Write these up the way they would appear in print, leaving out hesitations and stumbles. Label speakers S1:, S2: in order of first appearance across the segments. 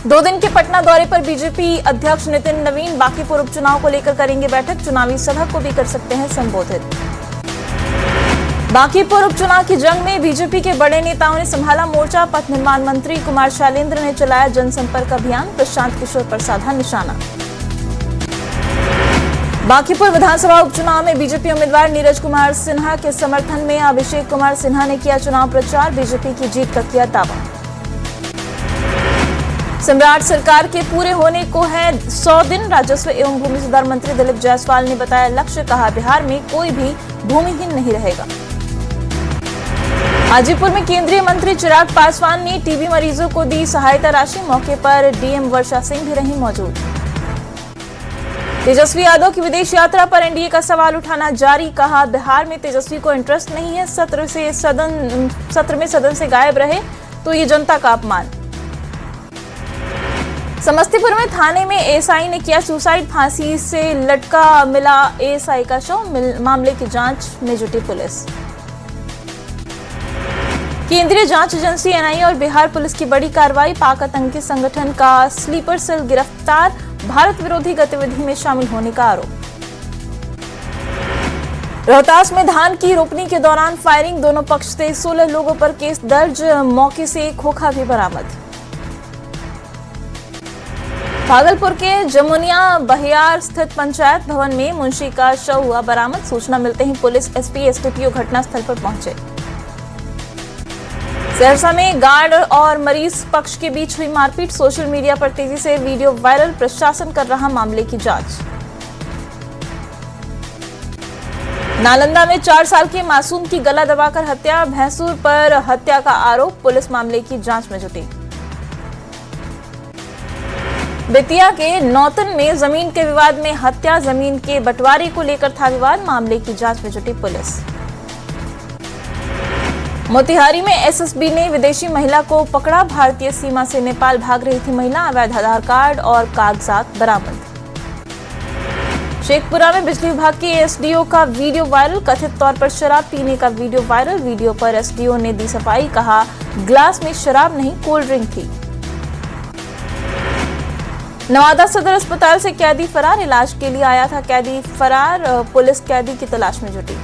S1: 2 दिन के पटना दौरे पर बीजेपी अध्यक्ष नितिन नवीन बांकीपुर उपचुनाव को लेकर करेंगे बैठक, चुनावी सभा को भी कर सकते हैं संबोधित। बांकीपुर उपचुनाव की जंग में बीजेपी के बड़े नेताओं ने संभाला मोर्चा, पथ निर्माण मंत्री कुमार शैलेंद्र ने चलाया जनसंपर्क अभियान, प्रशांत किशोर प्रसाद निशाना। बांकीपुर विधानसभा उपचुनाव में बीजेपी उम्मीदवार नीरज कुमार सिन्हा के समर्थन में अभिषेक कुमार सिन्हा ने किया चुनाव प्रचार, बीजेपी की जीत का किया दावा। सम्राट सरकार के पूरे होने को है 100 दिन, राजस्व एवं भूमि सुधार मंत्री दिलीप जायसवाल ने बताया लक्ष्य, कहा बिहार में कोई भी भूमिहीन नहीं रहेगा। हाजीपुर में केंद्रीय मंत्री चिराग पासवान ने टीबी मरीजों को दी सहायता राशि, मौके पर डीएम वर्षा सिंह भी रही मौजूद। तेजस्वी यादव की विदेश यात्रा पर एनडीए का सवाल उठाना जारी, कहा बिहार में तेजस्वी को इंटरेस्ट नहीं है, सत्र में सदन से गायब रहे तो ये जनता का अपमान। समस्तीपुर में थाने में एएसआई ने किया सुसाइड, फांसी से लटका मिला एएसआई का शव, मामले की जांच में जुटी पुलिस। केंद्रीय जांच एजेंसी एनआईए और बिहार पुलिस की बड़ी कार्रवाई, पाक आतंकी संगठन का स्लीपर सेल गिरफ्तार, भारत विरोधी गतिविधि में शामिल होने का आरोप। रोहतास में धान की रोपनी के दौरान फायरिंग, दोनों पक्ष से 16 लोगों पर केस दर्ज, मौके से खोखा भी बरामद। भागलपुर के जमुनिया बहियार स्थित पंचायत भवन में मुंशी का शव हुआ बरामद, सूचना मिलते ही पुलिस एसपी एसडीपीओ घटनास्थल पर पहुंचे। सहरसा में गार्ड और मरीज पक्ष के बीच हुई मारपीट, सोशल मीडिया पर तेजी से वीडियो वायरल, प्रशासन कर रहा मामले की जांच। नालंदा में 4 साल के मासूम की गला दबाकर हत्या, भैंसुर पर हत्या का आरोप, पुलिस मामले की जांच में जुटी। बेतिया के नौतन में जमीन के विवाद में हत्या, जमीन के बंटवारे को लेकर था विवाद, मामले की जांच में जुटी पुलिस। मोतिहारी में एसएसबी ने विदेशी महिला को पकड़ा, भारतीय सीमा से नेपाल भाग रही थी महिला, अवैध आधार कार्ड और कागजात बरामद। शेखपुरा में बिजली विभाग के एसडीओ का वीडियो वायरल, कथित तौर पर शराब पीने का वीडियो वायरल, वीडियो पर एसडीओ ने दी सफाई, कहा ग्लास में शराब नहीं कोल्ड ड्रिंक थी। नवादा सदर अस्पताल से कैदी फरार, इलाज के लिए आया था कैदी फरार, पुलिस कैदी की तलाश में जुटी।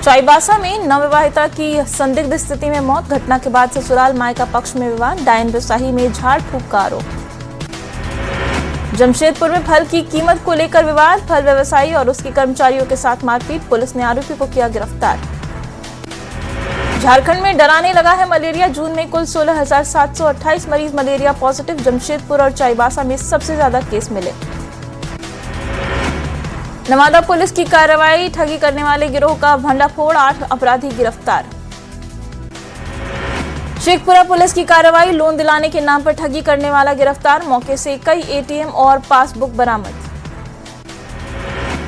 S1: चाईबासा में नवविवाहिता की संदिग्ध स्थिति में मौत, घटना के बाद ससुराल मायका पक्ष में विवाद, डायन व्यवसायी में झाड़ फूंक का आरोप। जमशेदपुर में फल की कीमत को लेकर विवाद, फल व्यवसायी और उसके कर्मचारियों के साथ मारपीट, पुलिस ने आरोपी को किया गिरफ्तार। झारखंड में डराने लगा है मलेरिया, जून में कुल 16,728 मरीज मलेरिया पॉजिटिव, जमशेदपुर और चाईबासा में सबसे ज्यादा केस मिले। नवादा पुलिस की कार्रवाई, ठगी करने वाले गिरोह का भंडाफोड़, 8 अपराधी गिरफ्तार। शेखपुरा पुलिस की कार्रवाई, लोन दिलाने के नाम पर ठगी करने वाला गिरफ्तार, मौके से कई एटीएम और पासबुक बरामद।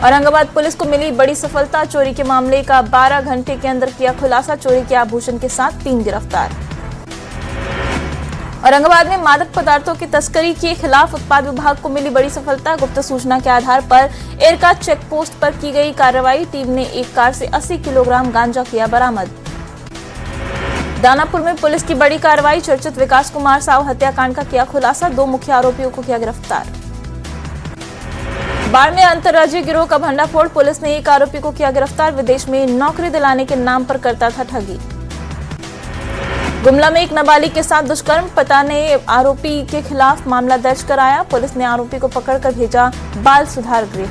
S1: औरंगाबाद पुलिस को मिली बड़ी सफलता, चोरी के मामले का 12 घंटे के अंदर किया खुलासा, चोरी के आभूषण के साथ 3 गिरफ्तार। औरंगाबाद में मादक पदार्थों की तस्करी के खिलाफ उत्पाद विभाग को मिली बड़ी सफलता, गुप्त सूचना के आधार पर एरका चेक पोस्ट पर की गई कार्रवाई, टीम ने एक कार से 80 किलोग्राम गांजा किया बरामद। दानापुर में पुलिस की बड़ी कार्रवाई, चर्चित विकास कुमार साव हत्याकांड का किया खुलासा, 2 मुख्य आरोपियों को किया गिरफ्तार। बाढ़ में अंतर्राज्यीय गिरोह का भंडाफोड़, पुलिस ने एक आरोपी को किया गिरफ्तार, विदेश में नौकरी दिलाने के नाम पर करता था ठगी। गुमला में एक नाबालिग के साथ दुष्कर्म, पिता ने आरोपी के खिलाफ मामला दर्ज कराया, पुलिस ने आरोपी को पकड़कर भेजा बाल सुधार गृह।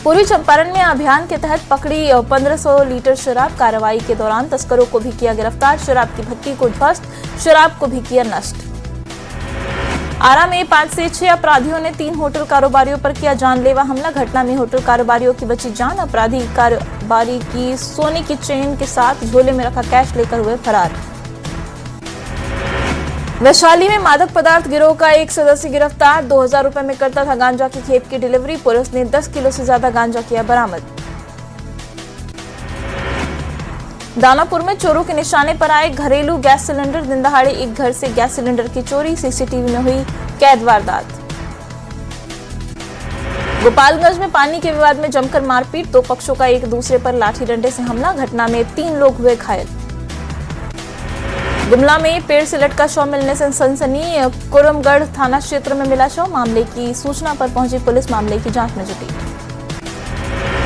S1: पूर्वी चंपारण में अभियान के तहत पकड़ी 1500 लीटर शराब, कार्रवाई के दौरान तस्करों को भी किया गिरफ्तार, शराब की भट्टी को ध्वस्त, शराब को भी किया नष्ट। आरा में 5 से 6 अपराधियों ने 3 होटल कारोबारियों पर किया जानलेवा हमला, घटना में होटल कारोबारियों की बची जान, अपराधी कारोबारी की सोने की चेन के साथ झोले में रखा कैश लेकर हुए फरार। वैशाली में मादक पदार्थ गिरोह का एक सदस्य गिरफ्तार, 2000 रुपए में करता था गांजा की खेप की डिलीवरी, पुलिस ने 10 किलो से ज्यादा गांजा किया बरामद। दानापुर में चोरों के निशाने पर आए घरेलू गैस सिलेंडर, दिन दहाड़े एक घर से गैस सिलेंडर की चोरी, सीसीटीवी में हुई कैद वारदात। गोपालगंज में पानी के विवाद में जमकर मारपीट, 2 पक्षों का एक दूसरे पर लाठी डंडे से हमला, घटना में 3 लोग हुए घायल। गुमला में पेड़ से लटका शव मिलने से सनसनी। कुरमगढ़ थाना क्षेत्र में मिला शव। मामले की सूचना पर पहुंची पुलिस मामले की जांच में जुटी।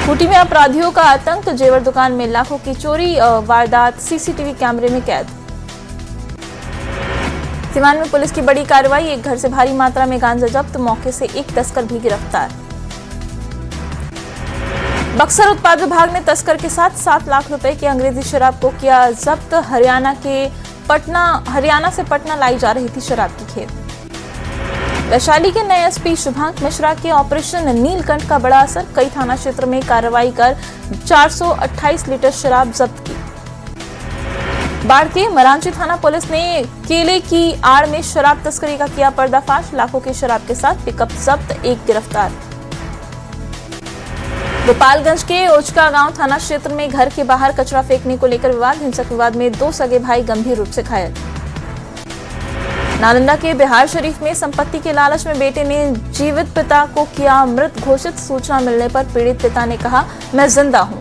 S1: खूंटी में अपराधियों का आतंक। जेवर दुकान में लाखों की चोरी। वारदात सीसीटीवी कैमरे में कैद। सिवान में पुलिस की बड़ी कार्रवाई। एक घर से भारी मात्रा में गांजा जब्त। मौके से एक तस्कर भी गिरफ्तार। बक्सर उत्पाद विभाग ने तस्कर के साथ 7 लाख रुपए की अंग्रेजी शराब को किया जब्त। हरियाणा से पटना लाई जा रही थी शराब की खेप। वैशाली के नए एसपी शुभांक मिश्रा के ऑपरेशन नीलकंठ का बड़ा असर। कई थाना क्षेत्र में कार्रवाई कर 428 लीटर शराब जब्त की। बाढ़ के मरांची थाना पुलिस ने केले की आड़ में शराब तस्करी का किया पर्दाफाश। लाखों की शराब के साथ पिकअप जब्त, एक गिरफ्तार। गोपालगंज के ओचका गांव थाना क्षेत्र में घर के बाहर कचरा फेंकने को लेकर विवाद। हिंसक विवाद में 2 सगे भाई गंभीर रूप से घायल। नालंदा के बिहार शरीफ में संपत्ति के लालच में बेटे ने जीवित पिता को किया मृत घोषित। सूचना मिलने पर पीड़ित पिता ने कहा, मैं जिंदा हूं।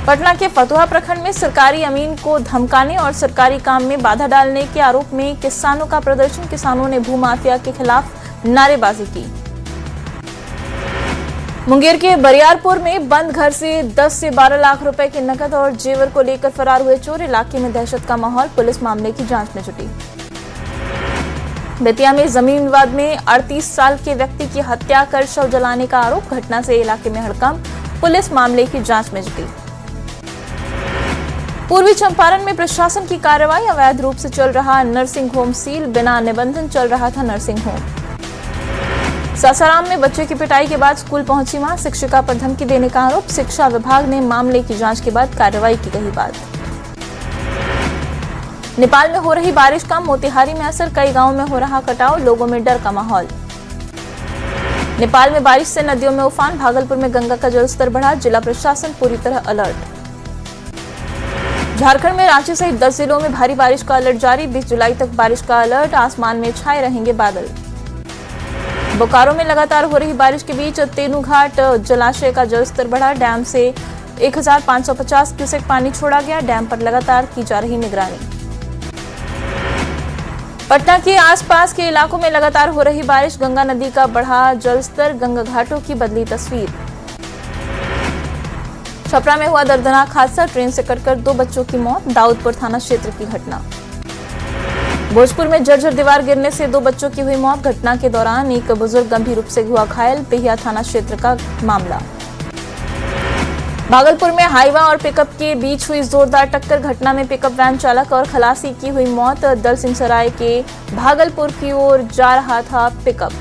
S1: पटना के फतुहा प्रखंड में सरकारी अमीन को धमकाने और सरकारी काम में बाधा डालने के आरोप में किसानों का प्रदर्शन। किसानों ने भूमाफिया के खिलाफ नारेबाजी की। मुंगेर के बरियारपुर में बंद घर से 10 से 12 लाख रुपए के नकद और जेवर को लेकर फरार हुए चोर। इलाके में दहशत का माहौल। पुलिस मामले की जांच में जुटी। बेतिया में जमीन विवाद में 38 साल के व्यक्ति की हत्या कर शव जलाने का आरोप। घटना से इलाके में हड़कंप। पुलिस मामले की जांच में जुटी। पूर्वी चंपारण में प्रशासन की कार्रवाई। अवैध रूप से चल रहा नर्सिंग होम सील। बिना निबंधन चल रहा था नर्सिंग होम। सासाराम में बच्चे की पिटाई के बाद स्कूल पहुंची मां। शिक्षिका पर धमकी देने का आरोप। शिक्षा विभाग ने मामले की जांच के बाद कार्रवाई की कही बात। नेपाल में हो रही बारिश का मोतिहारी में असर। कई गांवों में हो रहा कटाव। लोगों में डर का माहौल। नेपाल में बारिश से नदियों में उफान। भागलपुर में गंगा का जलस्तर बढ़ा। जिला प्रशासन पूरी तरह अलर्ट। झारखंड में रांची सहित 10 जिलों में भारी बारिश का अलर्ट जारी। 20 जुलाई तक बारिश का अलर्ट। आसमान में छाए रहेंगे बादल। बोकारो में लगातार हो रही बारिश के बीच तेनूघाट जलाशय का जलस्तर बढ़ा। डैम से 1550 क्यूसेक पानी छोड़ा गया। डैम पर लगातार की जा रही निगरानी। पटना के आसपास के इलाकों में लगातार हो रही बारिश। गंगा नदी का बढ़ा जलस्तर। गंगा घाटों की बदली तस्वीर। छपरा में हुआ दर्दनाक हादसा। ट्रेन से कटकर 2 बच्चों की मौत। दाऊदपुर थाना क्षेत्र की घटना। भोजपुर में जर्जर दीवार गिरने से 2 बच्चों की हुई मौत। घटना के दौरान एक बुजुर्ग गंभीर रूप से हुआ घायल। पेहिया थाना क्षेत्र का मामला। भागलपुर में हाईवा और पिकअप के बीच हुई जोरदार टक्कर। घटना में पिकअप वैन चालक और खलासी की हुई मौत। दलसिंह सराय के भागलपुर की ओर जा रहा था पिकअप।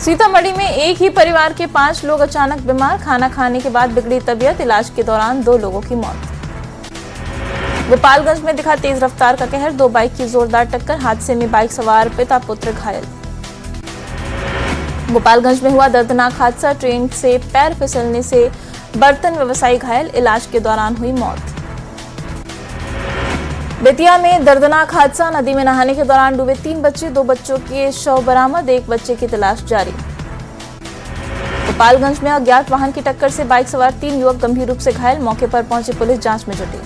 S1: सीतामढ़ी में एक ही परिवार के 5 लोग अचानक बीमार। खाना खाने के बाद बिगड़ी तबीयत। इलाज के दौरान 2 लोगों की मौत। गोपालगंज में दिखा तेज रफ्तार का कहर। 2 बाइक की जोरदार टक्कर। हादसे में बाइक सवार पिता पुत्र घायल। गोपालगंज में हुआ दर्दनाक हादसा। ट्रेन से पैर फिसलने से बर्तन व्यवसायी घायल। इलाज के दौरान हुई मौत। बेतिया में दर्दनाक हादसा। नदी में नहाने के दौरान डूबे 3 बच्चे। 2 बच्चों के शव बरामद। 1 बच्चे की तलाश जारी। गोपालगंज में अज्ञात वाहन की टक्कर से बाइक सवार 3 युवक गंभीर रूप से घायल। मौके पर पहुंची पुलिस जांच में जुटी।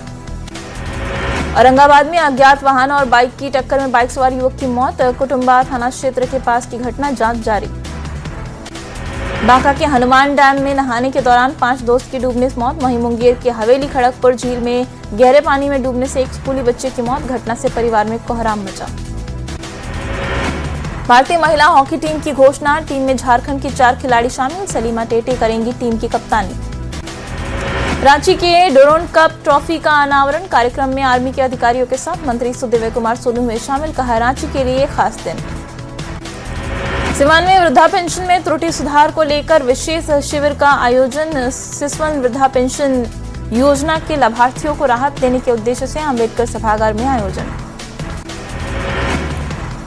S1: औरंगाबाद में अज्ञात वाहन और बाइक की टक्कर में बाइक सवार युवक की मौत। कुटुंबा थाना क्षेत्र के पास की घटना। जांच जारी। बांका के हनुमान डैम में नहाने के दौरान 5 दोस्त की डूबने से मौत। वहीं मुंगेर के हवेली खड़गपुर झील में गहरे पानी में डूबने से एक स्कूली बच्चे की मौत। घटना से परिवार में कोहराम मचा। भारतीय महिला हॉकी टीम की घोषणा। टीम में झारखंड की 4 खिलाड़ी शामिल। सलीमा टेटे करेंगी टीम की कप्तानी। रांची के डोरोन कप ट्रॉफी का अनावरण। कार्यक्रम में आर्मी के अधिकारियों के साथ मंत्री सुदेव कुमार सोनू हुए शामिल। कहा, रांची के लिए खास दिन। सिवान में वृद्धा पेंशन में त्रुटि सुधार को लेकर विशेष शिविर का आयोजन। सिसवन वृद्धा पेंशन योजना के लाभार्थियों को राहत देने के उद्देश्य से अम्बेडकर सभागार में आयोजन।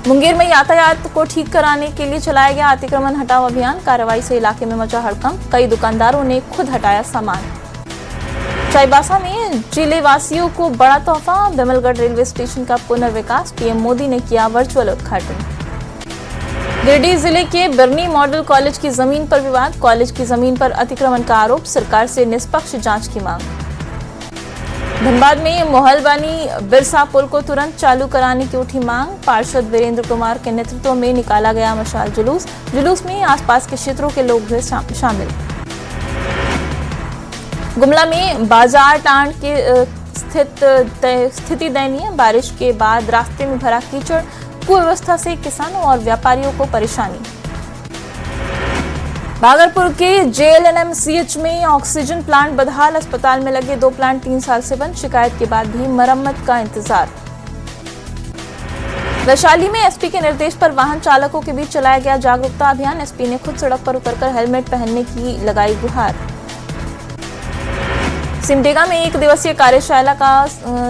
S1: मुंगेर में यातायात को ठीक कराने के लिए चलाया गया अतिक्रमण हटाओ अभियान। कार्रवाई से इलाके में मचा हड़कंप। कई दुकानदारों ने खुद हटाया सामान। चाईबासा में जिले वासियों को बड़ा तोहफा। बिमलगढ़ रेलवे स्टेशन का पुनर्विकास। पीएम मोदी ने किया वर्चुअल उद्घाटन। गिरिडीह जिले के बिरनी मॉडल कॉलेज की जमीन पर विवाद। कॉलेज की जमीन पर अतिक्रमण का आरोप। सरकार से निष्पक्ष जांच की मांग। धनबाद में मोहलबानी बिरसा पुल को तुरंत चालू कराने की उठी मांग। पार्षद वीरेंद्र कुमार के नेतृत्व में निकाला गया मशाल जुलूस में आसपास के क्षेत्रों के लोग हुए शामिल। गुमला में बाजार टांड के स्थिति दयनीय। बारिश के बाद रास्ते में भरा कीचड़, कुव्यवस्था से किसानों और व्यापारियों को परेशानी। भागलपुर के JLNMCH में ऑक्सीजन प्लांट बदहाल। अस्पताल में लगे 2 प्लांट 3 साल से बंद। शिकायत के बाद भी मरम्मत का इंतजार। वैशाली में SP के निर्देश पर वाहन चालकों के बीच चलाया गया जागरूकता अभियान। SP ने खुद सड़क पर उतरकर हेलमेट पहनने की लगाई गुहार। सिमडेगा में 1 दिवसीय कार्यशाला का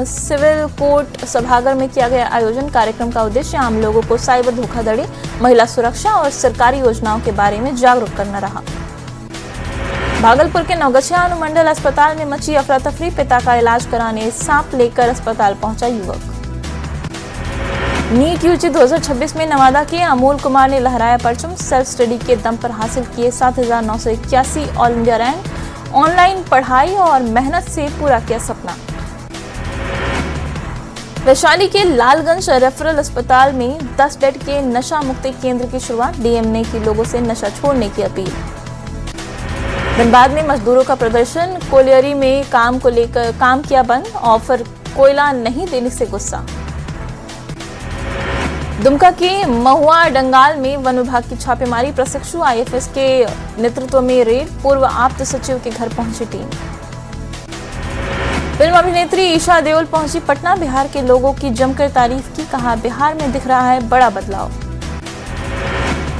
S1: सिविल कोर्ट सभागार में किया गया आयोजन। कार्यक्रम का उद्देश्य आम लोगों को साइबर धोखाधड़ी, महिला सुरक्षा और सरकारी योजनाओं के बारे में जागरूक करना रहा। भागलपुर के नवगछिया अनुमंडल अस्पताल में मची अफरा तफरी। पिता का इलाज कराने सांप लेकर अस्पताल पहुंचा युवक। नीट UG 2026 में नवादा के अमोल कुमार ने लहराया परचम। सेल्फ स्टडी के दम पर हासिल किए 7,981 ऑल इंडिया रैंक। ऑनलाइन पढ़ाई और मेहनत से पूरा किया सपना। वैशाली के लालगंज रेफरल अस्पताल में 10 बेड के नशा मुक्ति केंद्र की शुरुआत। DM ने की लोगों से नशा छोड़ने की अपील। धनबाद में मजदूरों का प्रदर्शन। कोलियरी में काम किया बंद। ऑफर कोयला नहीं देने से गुस्सा। दुमका के महुआ डंगाल में वन विभाग की छापेमारी। प्रशिक्षु IFS के नेतृत्व में रेड। पूर्व आप्त सचिव के घर पहुंची टीम। फिल्म अभिनेत्री ईशा देओल पहुंची पटना। बिहार के लोगों की जमकर तारीफ की। कहा, बिहार में दिख रहा है बड़ा बदलाव।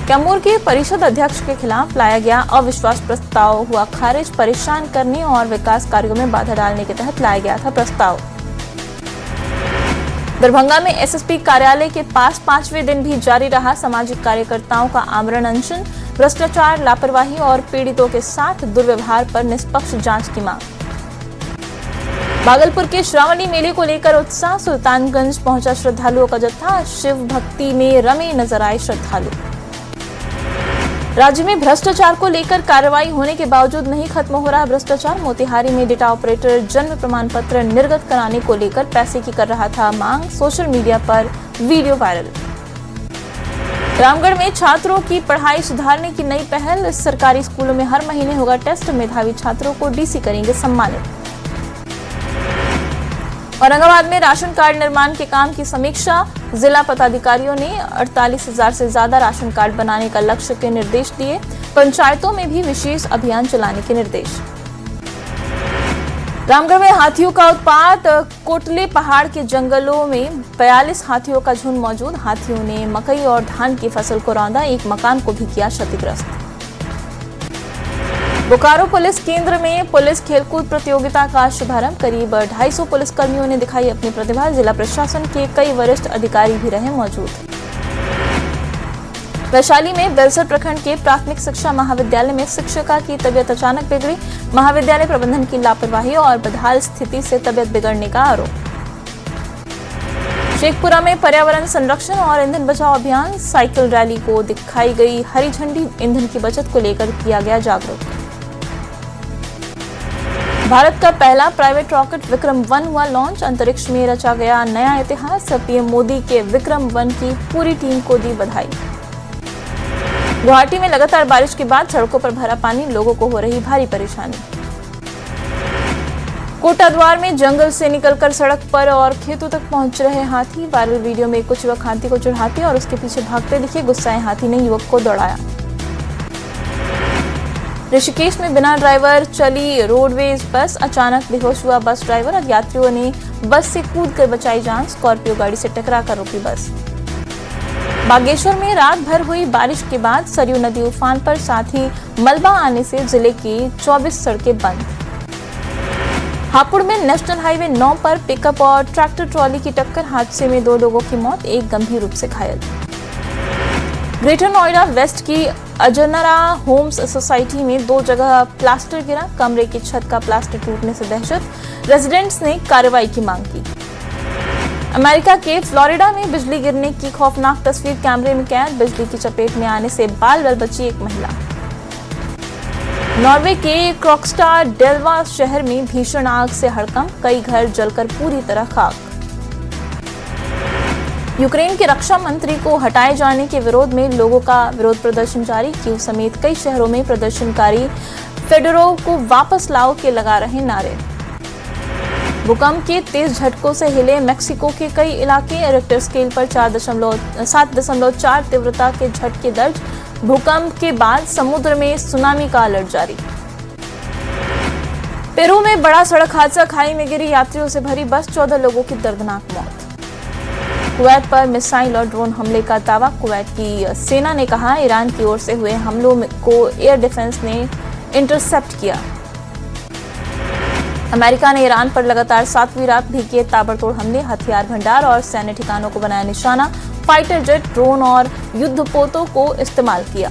S1: कैमूर के परिषद अध्यक्ष के खिलाफ लाया गया अविश्वास प्रस्ताव हुआ खारिज। परेशान करने और विकास कार्यों में बाधा डालने के तहत लाया गया था प्रस्ताव। दरभंगा में SSP कार्यालय के पास 5वें दिन भी जारी रहा सामाजिक कार्यकर्ताओं का आमरण अनशन। भ्रष्टाचार, लापरवाही और पीड़ितों के साथ दुर्व्यवहार पर निष्पक्ष जांच की मांग। भागलपुर के श्रावणी मेले को लेकर उत्साह। सुल्तानगंज पहुंचा श्रद्धालुओं का जत्था। शिव भक्ति में रमे नजर आए श्रद्धालु। राज्य में भ्रष्टाचार को लेकर कार्रवाई होने के बावजूद नहीं खत्म हो रहा भ्रष्टाचार। मोतिहारी में डेटा ऑपरेटर जन्म प्रमाण पत्र निर्गत कराने को लेकर पैसे की कर रहा था मांग। सोशल मीडिया पर वीडियो वायरल। रामगढ़ में छात्रों की पढ़ाई सुधारने की नई पहल। सरकारी स्कूलों में हर महीने होगा टेस्ट। मेधावी छात्रों को DC करेंगे सम्मानित। औरंगाबाद में राशन कार्ड निर्माण के काम की समीक्षा। जिला पदाधिकारियों ने 48,000 से ज्यादा राशन कार्ड बनाने का लक्ष्य के निर्देश दिए। पंचायतों में भी विशेष अभियान चलाने के निर्देश। रामगढ़ में हाथियों का उत्पात। कोटले पहाड़ के जंगलों में 42 हाथियों का झुंड मौजूद। हाथियों ने मकई और धान की फसल को रौंदा। एक मकान को भी किया क्षतिग्रस्त। बोकारो पुलिस केंद्र में पुलिस खेलकूद प्रतियोगिता का शुभारंभ। करीब 250 पुलिसकर्मियों ने दिखाई अपनी प्रतिभा। जिला प्रशासन के कई वरिष्ठ अधिकारी भी रहे मौजूद। वैशाली में बेलसर प्रखंड के प्राथमिक शिक्षा महाविद्यालय में शिक्षिका की तबीयत अचानक बिगड़ी। महाविद्यालय प्रबंधन की लापरवाही और बदहाल स्थिति से तबीयत बिगड़ने का आरोप। शेखपुरा में पर्यावरण संरक्षण और ईंधन बचाओ अभियान। साइकिल रैली को दिखाई गई हरी झंडी। ईंधन की बचत को लेकर किया गया जागरूक। भारत का पहला प्राइवेट रॉकेट विक्रम-1 हुआ लॉन्च। अंतरिक्ष में रचा गया नया इतिहास। PM मोदी के विक्रम-1 की पूरी टीम को दी बधाई। गुवाहाटी में लगातार बारिश के बाद सड़कों पर भरा पानी। लोगों को हो रही भारी परेशानी। कोटाद्वार में जंगल से निकलकर सड़क पर और खेतों तक पहुंच रहे हाथी। वायरल वीडियो में कुछ युवक हाथी को चढ़ाते और उसके पीछे भागते दिखे। गुस्साए हाथी ने युवक को दौड़ाया। ऋषिकेश में बिना ड्राइवर चली रोडवेज बस। अचानक बेहोश हुआ बस ड्राइवर। यात्रियों ने बस से कूदकर बचाई जान। स्कॉर्पियो गाड़ी से टकराकर रुकी बस। बागेश्वर में रात भर हुई बारिश के बाद सरयू नदी उफान पर। साथ ही मलबा आने से जिले की 24 सड़कें बंद। हापुड़ में नेशनल हाईवे 9 पर पिकअप और ट्रैक्टर ट्रॉली की टक्कर। हादसे में 2 लोगों की मौत, एक गंभीर रूप से घायल। ग्रेटर नोएडा वेस्ट की अजनरा होम्स सोसाइटी में 2 जगह प्लास्टर गिरा। कमरे की छत का प्लास्टर टूटने से दहशत। रेजिडेंट्स ने कार्रवाई की मांग की। अमेरिका के फ्लोरिडा में बिजली गिरने की खौफनाक तस्वीर कैमरे में कैद। बिजली की चपेट में आने से बाल बाल बची एक महिला। नॉर्वे के क्रॉक्स्टाड डेल्वा शहर में भीषण आग से हड़कंप, कई घर जलकर पूरी तरह खाक। यूक्रेन के रक्षा मंत्री को हटाए जाने के विरोध में लोगों का विरोध प्रदर्शन जारी, कीव समेत कई शहरों में प्रदर्शनकारी फेडोरोव को वापस लाओ के लगा रहे नारे। भूकंप के तेज झटकों से हिले मेक्सिको के कई इलाके, रिक्टर स्केल पर 7.4 तीव्रता के झटके दर्ज। भूकंप के बाद समुद्र में सुनामी का अलर्ट जारी। पेरू में बड़ा सड़क हादसा, खाई में गिरी यात्रियों से भरी बस, 14 लोगों की दर्दनाक मौत। कुवैत पर मिसाइल और ड्रोन हमले का दावा, कुवैत की सेना ने कहा ईरान की ओर से हुए हमलों को एयर डिफेंस ने इंटरसेप्ट किया। अमेरिका ने ईरान पर लगातार 7वीं रात भी किए ताबड़तोड़ हमले, हथियार भंडार और सैन्य ठिकानों को बनाया निशाना, फाइटर जेट, ड्रोन और युद्धपोतों को इस्तेमाल किया।